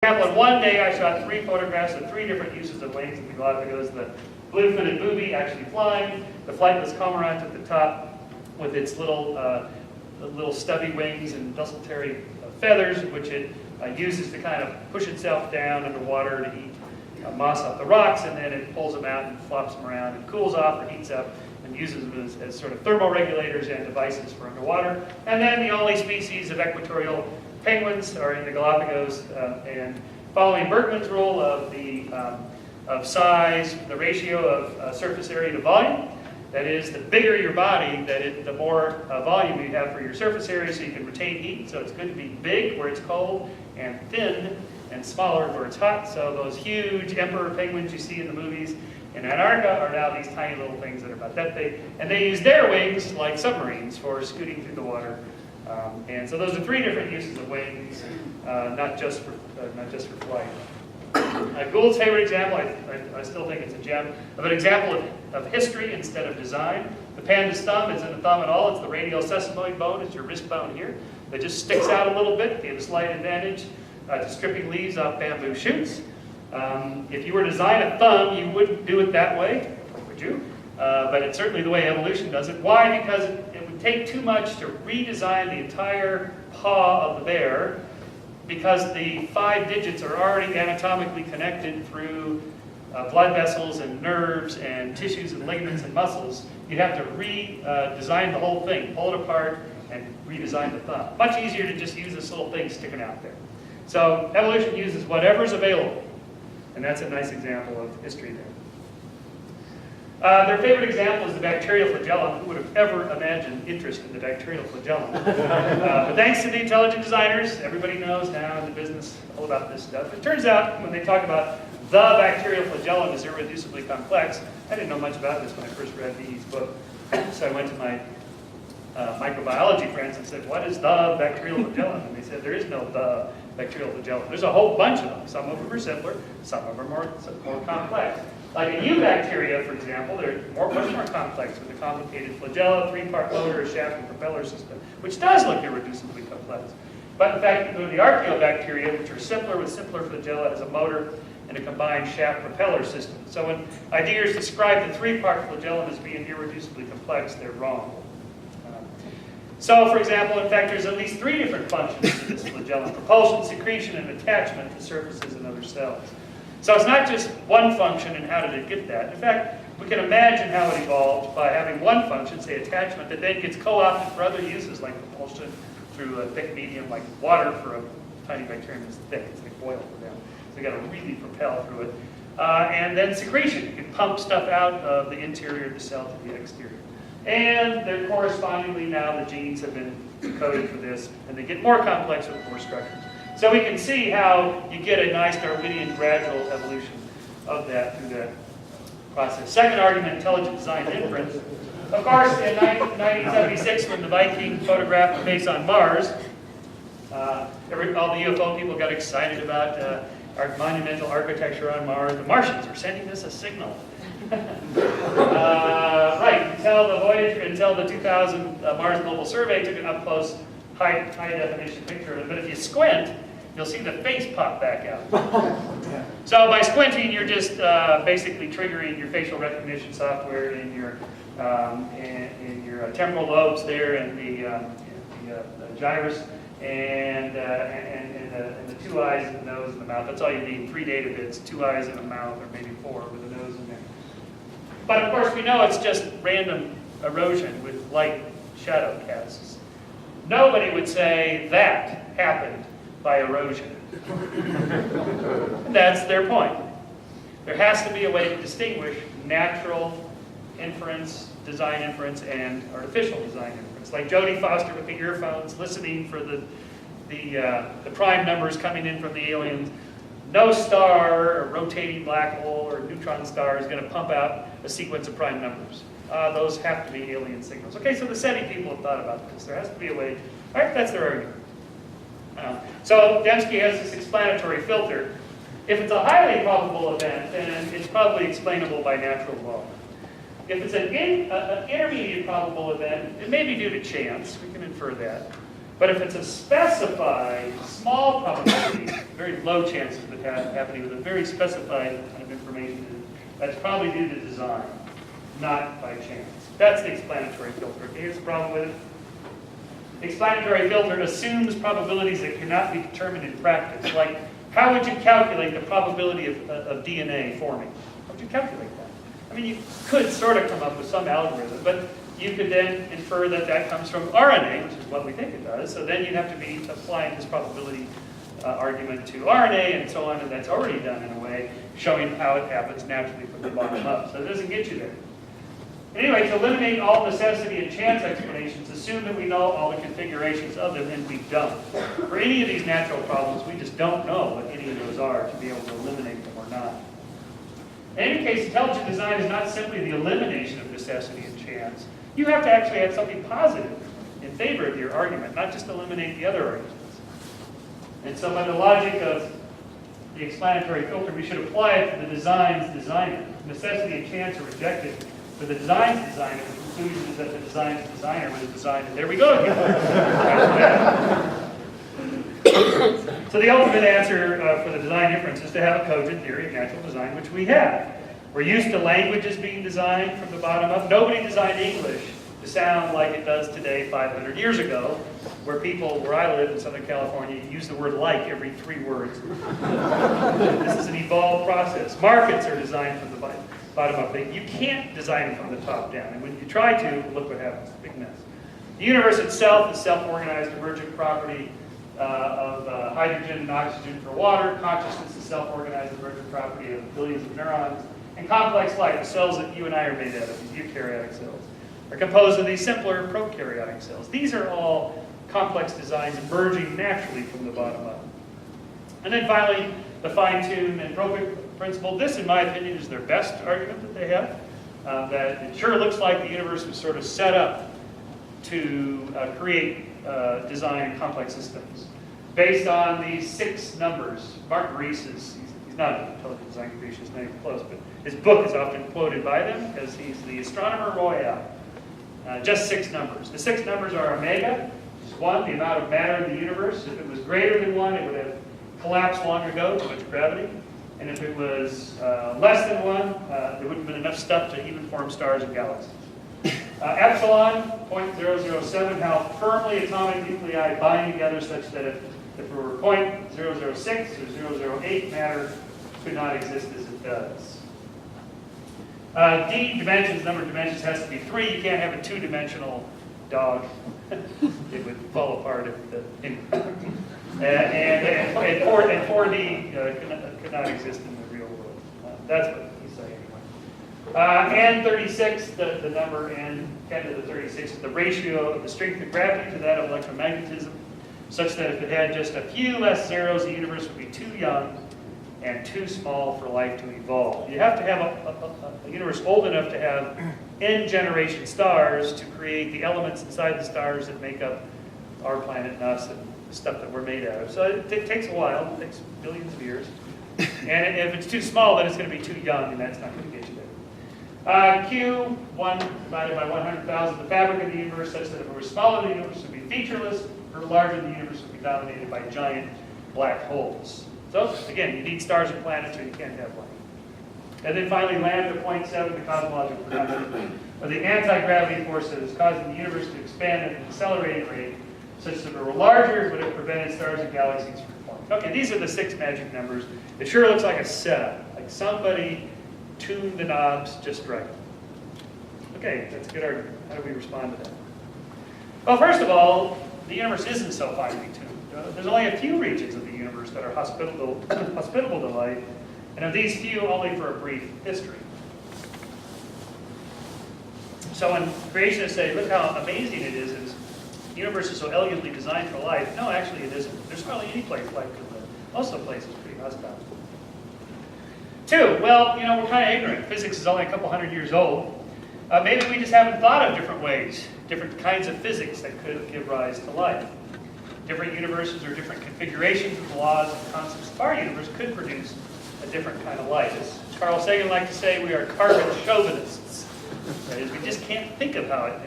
example, in one day I shot 3 photographs of 3 different uses of wings in the Galapagos. The blue-footed booby actually flying, the flightless cormorant at the top with its little stubby wings and desultory feathers, which it uses to kind of push itself down underwater to eat moss off the rocks, and then it pulls them out and flops them around and cools off or heats up and uses them as sort of thermal regulators and devices for underwater. And then the only species of equatorial penguins are in the Galapagos, and following Berkman's rule of size, the ratio of surface area to volume. That is, the bigger your body, the more volume you have for your surface area, so you can retain heat. So it's good to be big where it's cold, and thin and smaller where it's hot. So those huge emperor penguins you see in the movies in Antarctica are now these tiny little things that are about that big, and they use their wings like submarines for scooting through the water. And so those are 3 different uses of wings, not just for flight. Gould's favorite example, I still think it's a gem, of an example of history instead of design. The panda's thumb isn't a thumb at all. It's the radial sesamoid bone. It's your wrist bone here. That just sticks out a little bit. They have a slight advantage to stripping leaves off bamboo shoots. If you were to design a thumb, you wouldn't do it that way, would you? But it's certainly the way evolution does it. Why? Because it would take too much to redesign the entire paw of the bear, because the 5 digits are already anatomically connected through blood vessels and nerves and tissues and ligaments and muscles. You'd have to redesign the whole thing, pull it apart, and redesign the thumb. Much easier to just use this little thing sticking out there. So evolution uses whatever's available, and that's a nice example of history there. Their favorite example is the bacterial flagellum. Who would have ever imagined interest in the bacterial flagellum? But thanks to the intelligent designers, everybody knows now in the business all about this stuff. It turns out when they talk about the bacterial flagellum is irreducibly complex, I didn't know much about this when I first read Bee's book. So I went to my microbiology friends and said, what is the bacterial flagellum? And they said, there is no the bacterial flagellum. There's a whole bunch of them. Some of them are simpler, some of them are more complex. Like a eubacteria, for example, they're much more complex with a complicated flagella, 3-part motor, a shaft and propeller system, which does look irreducibly complex. But in fact, you go to the archaeobacteria, which are simpler with simpler flagella, has a motor and a combined shaft propeller system. So when ideas describe the 3-part flagellum as being irreducibly complex, they're wrong. So, for example, in fact, there's at least 3 different functions of this flagellum: propulsion, secretion, and attachment to surfaces and other cells. So it's not just one function and how did it get that. In fact, we can imagine how it evolved by having one function, say attachment, that then gets co-opted for other uses like propulsion through a thick medium like water for a tiny bacterium that's thick. It's like oil for them. So you got to really propel through it. And then secretion. You can pump stuff out of the interior of the cell to the exterior. And then correspondingly now the genes have been coded for this, and they get more complex with more structures. So we can see how you get a nice Darwinian gradual evolution of that through that process. Second argument, intelligent design and inference. Of course, in 1976, when the Viking photographed the base on Mars, all the UFO people got excited about our monumental architecture on Mars. The Martians are sending us a signal. Right, until the 2000 Mars Global Survey took an up-close, high-definition picture of it. But if you squint, you'll see the face pop back out. So by squinting, you're just basically triggering your facial recognition software in your temporal lobes there, and the gyrus, and the 2 eyes, and the nose, and the mouth. That's all you need: 3 data bits, 2 eyes and a mouth, or maybe 4 with a nose in there. But of course, we know it's just random erosion with light shadow casts. Nobody would say that happened by erosion. That's their point. There has to be a way to distinguish natural inference, design inference, and artificial design inference. Like Jodie Foster with the earphones, listening for the prime numbers coming in from the aliens. No star, or rotating black hole, or neutron star is going to pump out a sequence of prime numbers. Those have to be alien signals. Okay, so the SETI people have thought about this. There has to be a way. All right, that's their argument. So Dembski has this explanatory filter. If it's a highly probable event, then it's probably explainable by natural law. If it's an intermediate probable event, it may be due to chance. We can infer that. But if it's a specified, small probability, very low chances of it happening with a very specified kind of information, that's probably due to design, not by chance. That's the explanatory filter. Okay, here's the problem with it. The explanatory filter assumes probabilities that cannot be determined in practice. Like, how would you calculate the probability of DNA forming? How would you calculate that? I mean, you could sort of come up with some algorithm, but you could then infer that that comes from RNA, which is what we think it does. So then you'd have to be applying this probability argument to RNA and so on, and that's already done in a way, showing how it happens naturally from the bottom up. So it doesn't get you there. Anyway, to eliminate all necessity and chance explanations, assume that we know all the configurations of them, and we don't. For any of these natural problems, we just don't know what any of those are to be able to eliminate them or not. In any case, intelligent design is not simply the elimination of necessity and chance. You have to actually have something positive in favor of your argument, not just eliminate the other arguments. And so by the logic of the explanatory filter, we should apply it to the design's designer. Necessity and chance are rejected for the design's designer. The conclusion is that the design's designer was designed, and there we go again. So the ultimate answer for the design difference is to have a cogent theory of natural design, which we have. We're used to languages being designed from the bottom up. Nobody designed English to sound like it does today 500 years ago, where I live in Southern California, use the word like every 3 words. This is an evolved process. Markets are designed from the bottom up. You can't design them from the top down. And when you try to, look what happens. Big mess. The universe itself is self-organized emergent property of hydrogen and oxygen for water. Consciousness is self-organized emergent property of billions of neurons. And complex life, the cells that you and I are made out of, these eukaryotic cells, are composed of these simpler prokaryotic cells. These are all complex designs emerging naturally from the bottom up. And then finally, the fine-tune entropic principle. This, in my opinion, is their best argument that they have. That it sure looks like the universe was sort of set up to create design complex systems based on these 6 numbers. Mark Rees he's not an intelligent design creationist, not even close, but his book is often quoted by them because he's the astronomer royal. Just 6 numbers. The 6 numbers are omega, which is 1, the amount of matter in the universe. If it was greater than 1, it would have collapsed long ago, too much gravity. And if it was less than 1, there wouldn't have been enough stuff to even form stars and galaxies. Epsilon, 0.007, how firmly atomic nuclei bind together such that if it were 0.006 or 0.008, matter could not exist as it does. D, dimensions, number of dimensions has to be 3. You can't have a 2-dimensional dog. It would fall apart if the... and 4D could not exist in the real world. That's what he's saying anyway. And 36, the number n, 10 to the 36, is the ratio of the strength of gravity to that of electromagnetism, such that if it had just a few less zeros, the universe would be too young and too small for life to evolve. You have to have a universe old enough to have n generation stars to create the elements inside the stars that make up our planet and us and the stuff that we're made out of. So it takes a while. It takes billions of years. And if it's too small, then it's going to be too young, and that's not going to get you there. Q, 1 divided by 100,000, the fabric of the universe, such that if it were smaller, the universe would be featureless, or larger, the universe would be dominated by giant black holes. So, again, you need stars and planets, or you can't have life. And then finally, lambda 0.7, the cosmological phenomenon, or the anti-gravity force that is causing the universe to expand at an accelerating rate, such that if it were larger, it would have prevented stars and galaxies from forming. Okay, these are the 6 magic numbers. It sure looks like a setup, like somebody tuned the knobs just right. Okay, that's a good argument. How do we respond to that? Well, first of all, the universe isn't so finely tuned. There's only a few regions of the universe that are hospitable to life, and of these few, only for a brief history. So when creationists say, look how amazing it is, the universe is so elegantly designed for life, no, actually it isn't. There's hardly any place life could live. Most of the places are pretty hospitable. 2, well, we're kind of ignorant. Physics is only a couple hundred years old. Maybe we just haven't thought of different ways, different kinds of physics that could give rise to life. Different universes or different configurations of the laws and concepts of our universe could produce a different kind of life. As Carl Sagan liked to say, we are carbon chauvinists. That is, we just can't think of how it